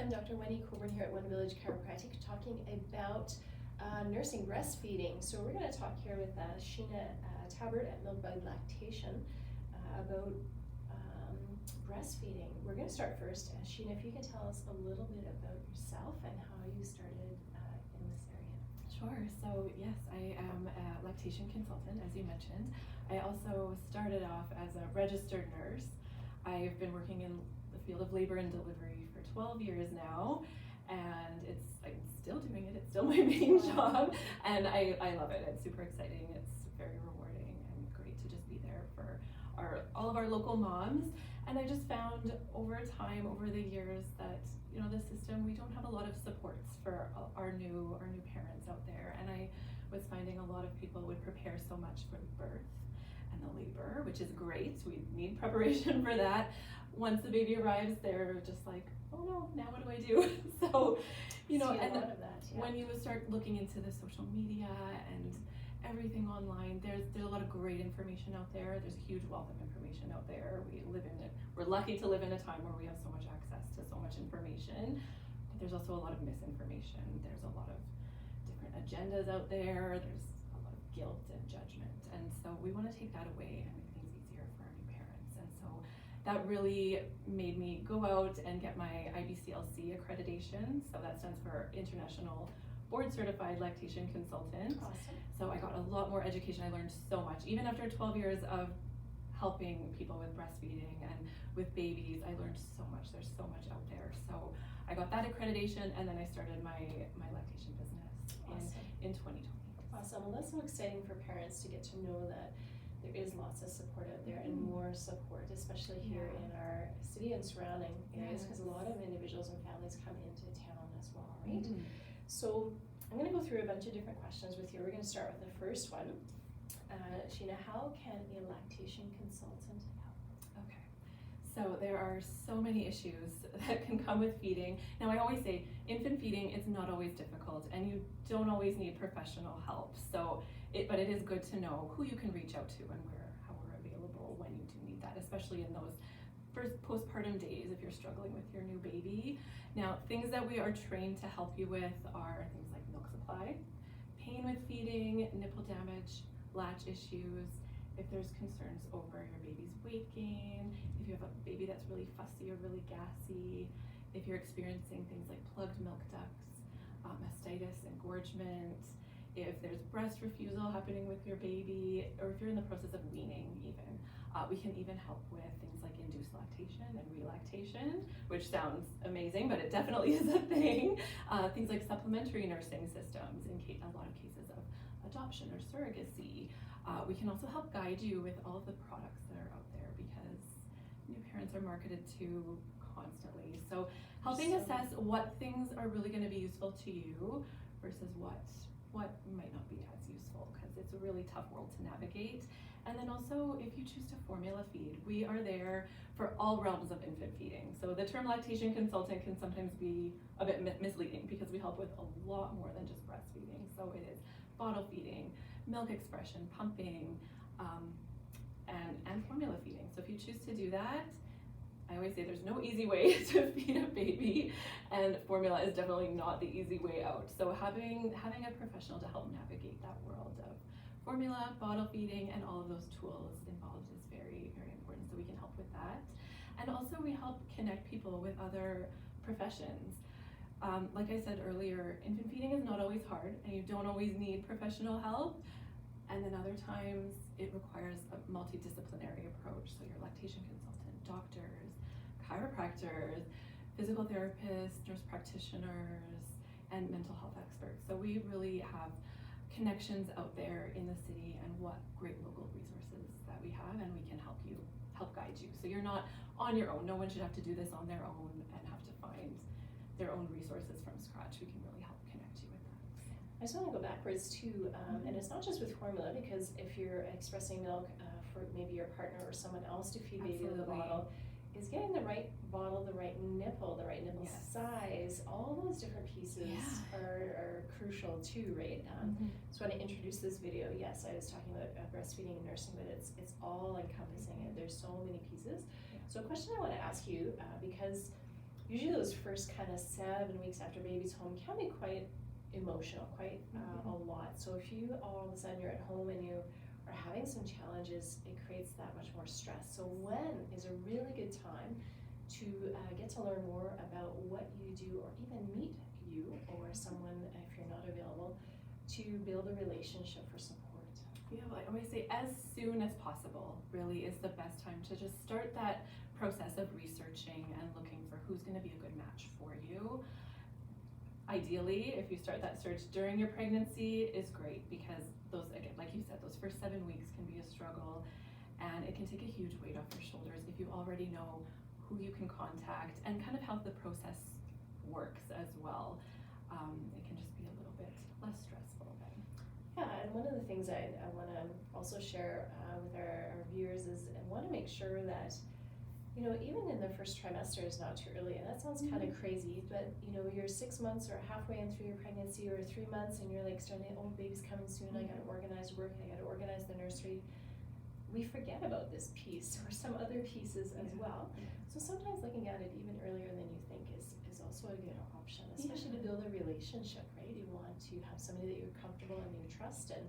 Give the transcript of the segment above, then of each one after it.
I'm Dr. Wendy Coburn here at One Village Chiropractic talking about nursing breastfeeding. So we're going to talk here with Sheena Taubert at Milkbug Lactation about breastfeeding. We're going to start first. Sheena, if you can tell us a little bit about yourself and how you started in this area. Sure. So yes, I am a lactation consultant, as you mentioned. I also started off as a registered nurse. I've been working in the field of labor and delivery for 12 years now, and I'm still doing it. It's still my main job, and I love it. It's super exciting. It's very rewarding and great to just be there for all of our local moms. And I just found over time, over the years, that the system, we don't have a lot of supports for our new parents out there. And I was finding a lot of people would prepare so much for the birth and the labor, which is great. We need preparation for that. Once the baby arrives, they're just like, oh no, now what do I do? So, and a lot of that, yeah. When you start looking into the social media and everything online, there's a lot of great information out there. There's a huge wealth of information out there. We're lucky to live in a time where we have so much access to so much information, but there's also a lot of misinformation. There's a lot of different agendas out there. There's a lot of guilt and judgment, and so we want to take that away and make things easier for our new parents. And so that really made me go out and get my IBCLC accreditation. So that stands for International Board Certified Lactation Consultant. Awesome. So I got a lot more education. I learned so much. Even after 12 years of helping people with breastfeeding and with babies, I learned so much. There's so much out there. So I got that accreditation, and then I started my lactation business in 2020. Awesome. Well, that's so exciting for parents to get to know that there is lots of support out there and more support, especially here in our city and surrounding areas, because a lot of individuals and families come into town as well, right? So I'm going to go through a bunch of different questions with you. We're going to start with the first one. Sheena, how can a lactation consultant help? Okay, so there are so many issues that can come with feeding. Now, I always say infant feeding is not always difficult, and you don't always need professional help. But it is good to know who you can reach out to and how we're available when you do need that, especially in those first postpartum days if you're struggling with your new baby. Now, things that we are trained to help you with are things like milk supply, pain with feeding, nipple damage, latch issues, if there's concerns over your baby's weight gain, if you have a baby that's really fussy or really gassy, if you're experiencing things like plugged milk ducts, mastitis, engorgement, if there's breast refusal happening with your baby, or if you're in the process of weaning even. We can even help with things like induced lactation and relactation, which sounds amazing, but it definitely is a thing. Things like supplementary nursing systems in a lot of cases of adoption or surrogacy. We can also help guide you with all of the products that are out there, because new parents are marketed to constantly. So helping assess what things are really going to be useful to you versus what might not be as useful, because it's a really tough world to navigate. And then also, if you choose to formula feed, we are there for all realms of infant feeding. So the term lactation consultant can sometimes be a bit misleading, because we help with a lot more than just breastfeeding. So it is bottle feeding, milk expression, pumping, and formula feeding. So if you choose to do that, I always say there's no easy way to feed a baby, and formula is definitely not the easy way out. So having a professional to help navigate that world of formula, bottle feeding, and all of those tools involved is very, very important. So we can help with that. And also we help connect people with other professions. Like I said earlier, infant feeding is not always hard, and you don't always need professional help. And then other times it requires a multidisciplinary approach. So your lactation consultant, doctors, chiropractors, physical therapists, nurse practitioners, and mental health experts. So we really have connections out there in the city, and what great local resources that we have, and we can help guide you. So you're not on your own. No one should have to do this on their own and have to find their own resources from scratch. We can really help connect you with that. I just want to go backwards too, and it's not just with formula, because if you're expressing milk for maybe your partner or someone else to feed baby with a bottle, is getting the right bottle, the right nipple size, all those different pieces are crucial too, right? So when I introduced this video, yes, I was talking about breastfeeding and nursing, but it's all encompassing, and there's so many pieces. So a question I want to ask you, because usually those first kind of 7 weeks after baby's home can be quite emotional, quite a lot. So if you all of a sudden you're at home and you are having some challenges, it creates that much more stress. So when is a really good time to get to learn more about what you do, or even meet you or someone if you're not available, to build a relationship for support? Yeah, well, I always say as soon as possible really is the best time to just start that process of researching and looking for who's going to be a good match for you. Ideally, if you start that search during your pregnancy is great, because those, again, like you said, those first 7 weeks can be a struggle, and it can take a huge weight off your shoulders if you already know who you can contact and kind of how the process works as well. It can just be a little bit less stressful then. Yeah, and one of the things I want to also share with our viewers is I want to make sure that, even in the first trimester is not too early, and that sounds kind of crazy, but you're 6 months or halfway in through your pregnancy, or 3 months, and you're like starting, oh, baby's coming soon, I gotta organize work, I gotta organize the nursery. We forget about this piece or some other pieces as well. So sometimes looking at it even earlier than you think is also a good option, especially to build a relationship, right? You want to have somebody that you're comfortable and you trust, and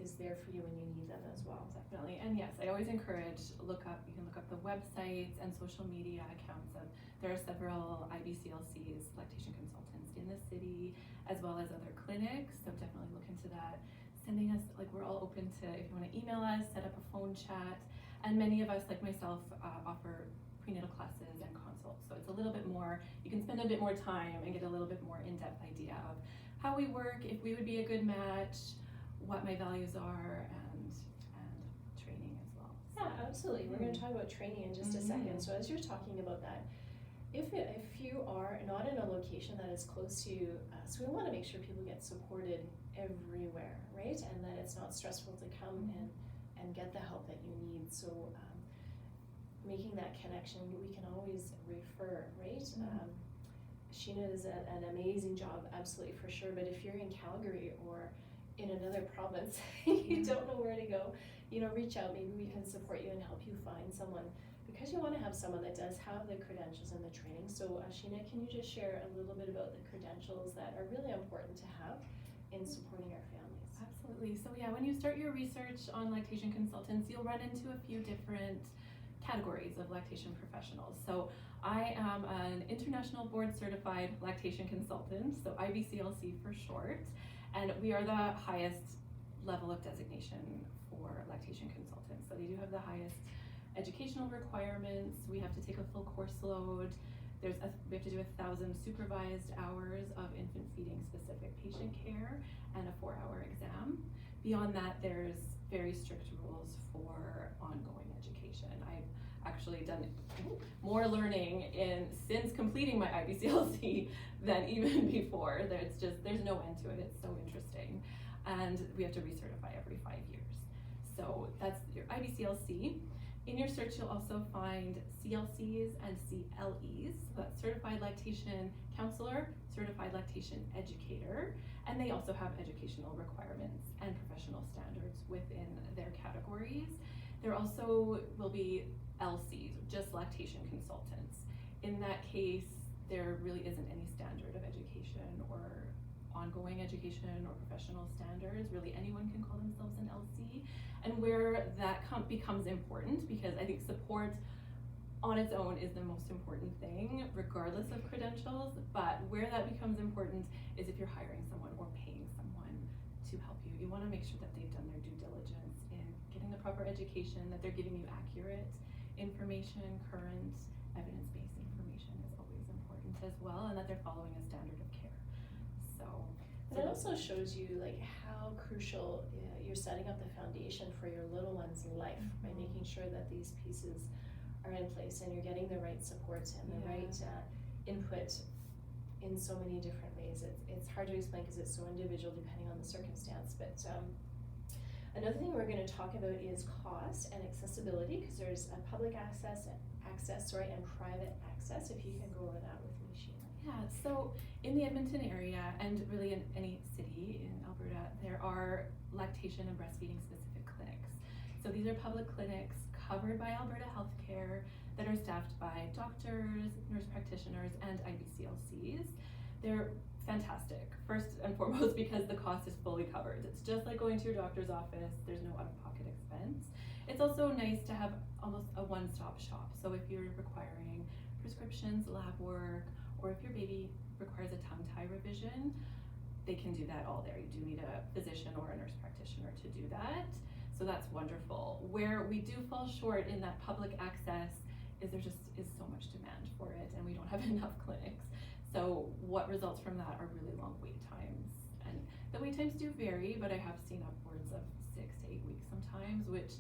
is there for you when you need them as well. Definitely, and yes, I always encourage you can look up the websites and social media accounts of, there are several IBCLCs, lactation consultants in the city, as well as other clinics, so definitely look into that. Sending us, we're all open to, if you want to email us, set up a phone chat, and many of us, like myself, offer prenatal classes and consults, so it's a little bit more, you can spend a bit more time and get a little bit more in-depth idea of how we work, if we would be a good match, what my values are, and training as well. Yeah, absolutely. We're going to talk about training in just a second. So as you're talking about that, if you are not in a location that is close to you, so we want to make sure people get supported everywhere, right? And that it's not stressful to come and get the help that you need. So making that connection, we can always refer, right? Sheena does an amazing job, absolutely, for sure. But if you're in Calgary or in another province, you don't know where to go, reach out. Maybe we can support you and help you find someone, because you want to have someone that does have the credentials and the training. So Sheena, can you just share a little bit about the credentials that are really important to have in supporting our families? Absolutely. So yeah, when you start your research on lactation consultants, you'll run into a few different categories of lactation professionals. So I am an international board certified lactation consultant, so IBCLC for short, and we are the highest level of designation for lactation consultants. So they do have the highest educational requirements. We have to take a full course load. We have to do 1,000 supervised hours of infant feeding specific patient care and a 4-hour exam. Beyond that, there's very strict rules for ongoing education. I've actually done more learning since completing my IBCLC than even before. There's no end to it. It's so interesting. And we have to recertify every 5 years. So that's your IBCLC. In your search, you'll also find CLCs and CLEs, so that's Certified Lactation Counselor, Certified Lactation Educator, and they also have educational requirements and professional standards within their categories. There also will be LCs, just lactation consultants. In that case, there really isn't any standard of education or ongoing education or professional standards. Really, anyone can call themselves an LC. And where that becomes important, because I think support on its own is the most important thing, regardless of credentials, but where that becomes important is if you're hiring someone or paying someone to help you. You want to make sure that they've done their due diligence in getting the proper education, that they're giving you accurate information, current evidence-based information is always important as well, and that they're following a standard of care. But it also shows you how crucial you're setting up the foundation for your little one's life by making sure that these pieces are in place and you're getting the right supports and the right input in so many different ways. It's hard to explain because it's so individual depending on the circumstance. But another thing we're going to talk about is cost and accessibility, because there's a public access, and private access. If you can go over that with me, Sheena. Yeah, so in the Edmonton area, and really in any city in Alberta, there are lactation and breastfeeding specific clinics. So these are public clinics covered by Alberta Healthcare that are staffed by doctors, nurse practitioners, and IBCLCs. They're fantastic, first and foremost because the cost is fully covered. It's just like going to your doctor's office, there's no out-of-pocket expense. It's also nice to have almost a one-stop shop. So if you're requiring prescriptions, lab work, or if your baby requires a tongue tie revision, they can do that all there. You do need a physician or a nurse practitioner to do that. So that's wonderful. Where we do fall short in that public access is there just is so much demand for it and we don't have enough clinics. So what results from that are really long wait times. And the wait times do vary, but I have seen upwards of 6 to 8 weeks sometimes, which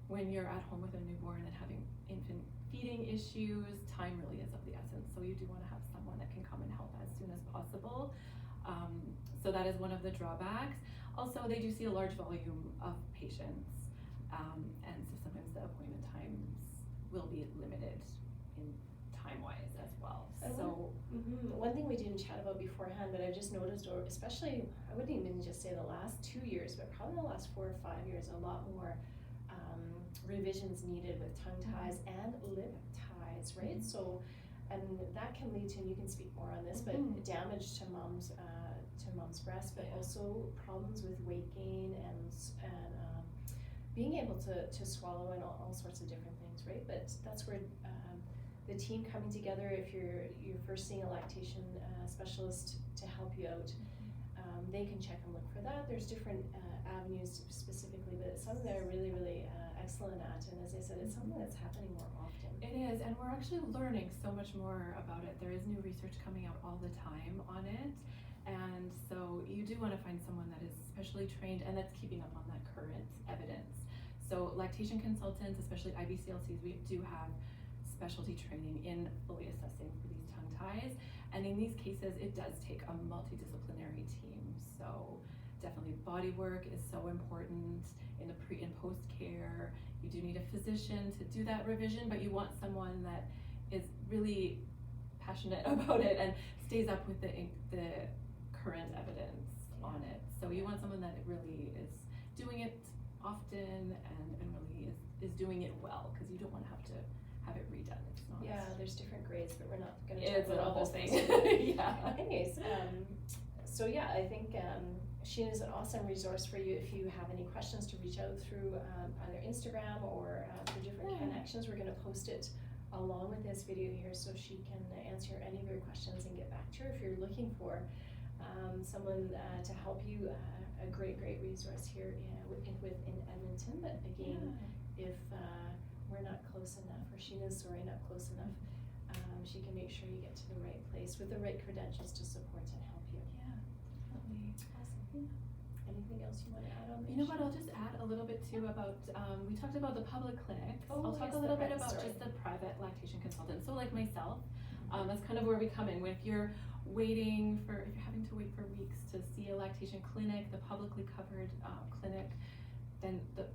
when you're at home with a newborn and having infant feeding issues, time really is of the essence. So you do want to have someone that can come and help as soon as possible. So that is one of the drawbacks. Also, they do see a large volume of patients, and so sometimes the appointment times will be limited in time-wise as well. So one thing we didn't chat about beforehand, but I've just noticed, or especially, I wouldn't even just say the last 2 years, but probably the last 4 or 5 years, a lot more revisions needed with tongue ties and lip ties, right? So, and that can lead to, and you can speak more on this, but damage to mom's breast, but also problems with weight gain and being able to swallow and all sorts of different things, right? But that's where the team coming together, if you're first seeing a lactation specialist to help you out, they can check and look for that. There's different avenues specifically, but it's something that are really, really excellent at, and as I said, it's something that's happening more often. It is, and we're actually learning so much more about it. There is new research coming out all the time on it, and so you do want to find someone that is specially trained and that's keeping up on that current evidence. So lactation consultants, especially IBCLCs, we do have specialty training in fully assessing for these tongue ties, and in these cases it does take a multidisciplinary team. So definitely body work is so important in the pre and post care. You do need a physician to do that revision, but you want someone that is really passionate about it and stays up with the current evidence on it. So you want someone that really is doing it often and really is doing it well, because you don't want to have it redone. It's not. Yeah, there's different grades, but we're not going to talk It's about a all whole those thing. things. Yeah. Anyways, so yeah, I think Sheena is an awesome resource for you if you have any questions to reach out through either Instagram or through different connections. We're going to post it along with this video here so she can answer any of your questions and get back to her. If you're looking for someone to help you, a great resource here in Edmonton. But again, if we're not close enough, or Sheena's not close enough, she can make sure you get to the right place with the right credentials to support and help you. Yeah, definitely. Awesome. Anything else you want to add on this? You know what, I'll just add a little bit too about, we talked about the public clinics. Oh, I'll talk yes, a little bit the about private, just the private lactation consultant. So like myself, that's kind of where we come in with. You're waiting for, if you're having to wait for weeks to see a lactation clinic, the publicly covered clinic, then the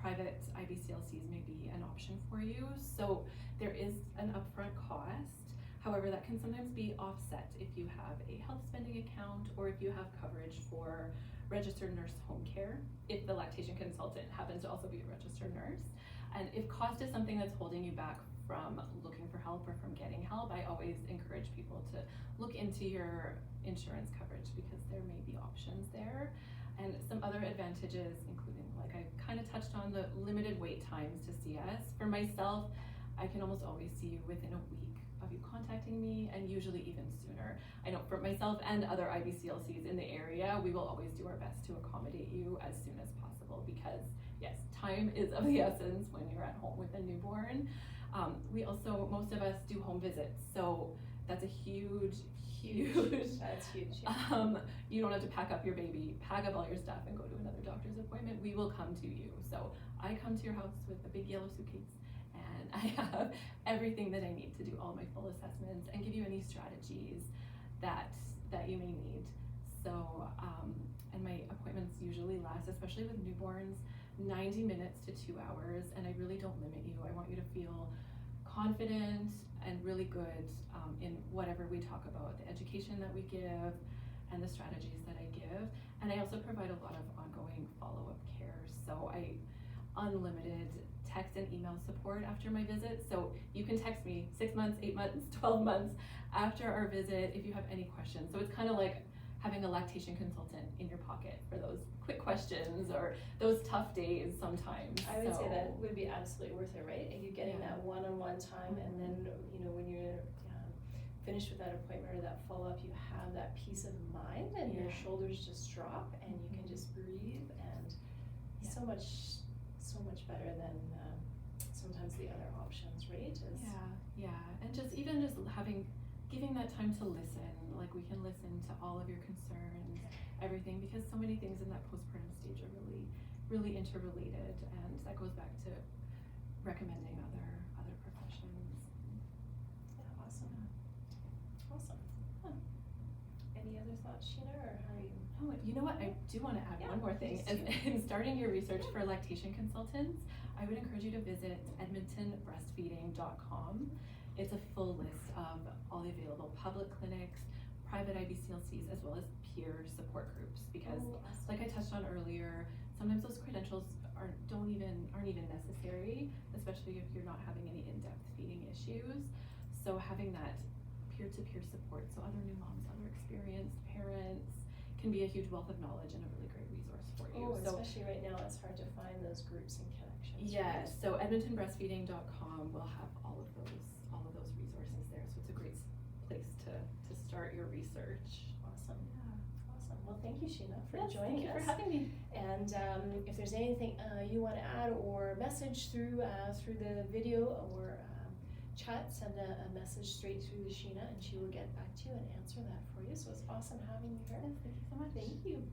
private IBCLCs may be an option for you. So there is an upfront cost. However, that can sometimes be offset if you have a health spending account or if you have coverage for registered nurse home care, if the lactation consultant happens to also be a registered nurse. And if cost is something that's holding you back from looking for help or from getting help, I always encourage people to look into your insurance coverage, because there may be options there. And some other advantages, including, like I kind of touched on, the limited wait times to see us. For myself, I can almost always see you within a week of you contacting me, and usually even sooner. I know for myself and other IBCLCs in the area, we will always do our best to accommodate you as soon as possible, because yes, time is of the essence when you're at home with a newborn. We also, most of us do home visits, so that's a huge. That's huge. You don't have to pack up your baby, pack up all your stuff, and go to another doctor's appointment. We will come to you. So I come to your house with a big yellow suitcase, and I have everything that I need to do all my full assessments and give you any strategies that you may need. So, and my appointments usually last, especially with newborns, 90 minutes to 2 hours, and I really don't limit you. I want you to feel confident and really good in whatever we talk about, the education that we give and the strategies that I give. And I also provide a lot of ongoing follow-up care. So unlimited text and email support after my visit. So you can text me 6 months, 8 months, 12 months after our visit if you have any questions. So it's kind of like having a lactation consultant in your pocket for those quick questions or those tough days sometimes. I would say that would be absolutely worth it, right? And you getting that one-on-one time, and then, you know, when you're finished with that appointment or that follow-up, you have that peace of mind, and your shoulders just drop, and you can just breathe, and so much better than sometimes the other options, right? And just giving that time to listen, like we can listen to all of your concerns, everything, because so many things in that postpartum stage are really interrelated, and that goes back to recommending other professions. Yeah, awesome. Huh. Any other thoughts, Sheena, or how are you? Oh, you know what? I do want to add one more thing. As in starting your research for lactation consultants, I would encourage you to visit edmontonbreastfeeding.com. It's a full list of all the available public clinics, private IBCLCs, as well as peer support groups. Because, like I touched on earlier, sometimes those credentials aren't even necessary, especially if you're not having any in-depth feeding issues. So having that peer-to-peer support, so other new moms, other experienced parents, can be a huge wealth of knowledge and a really great resource for you. So, especially right now, it's hard to find those groups and connections. Yes, right? So edmontonbreastfeeding.com will have all of those resources there. So it's a great place to start your research. Awesome. Well, thank you, Sheena, for joining us. Thank you for having me. And if there's anything you want to add or message through the video or chat, send a message straight through to Sheena, and she will get back to you and answer that for you. So it's awesome having you here. Yes, thank you so much. Thank you.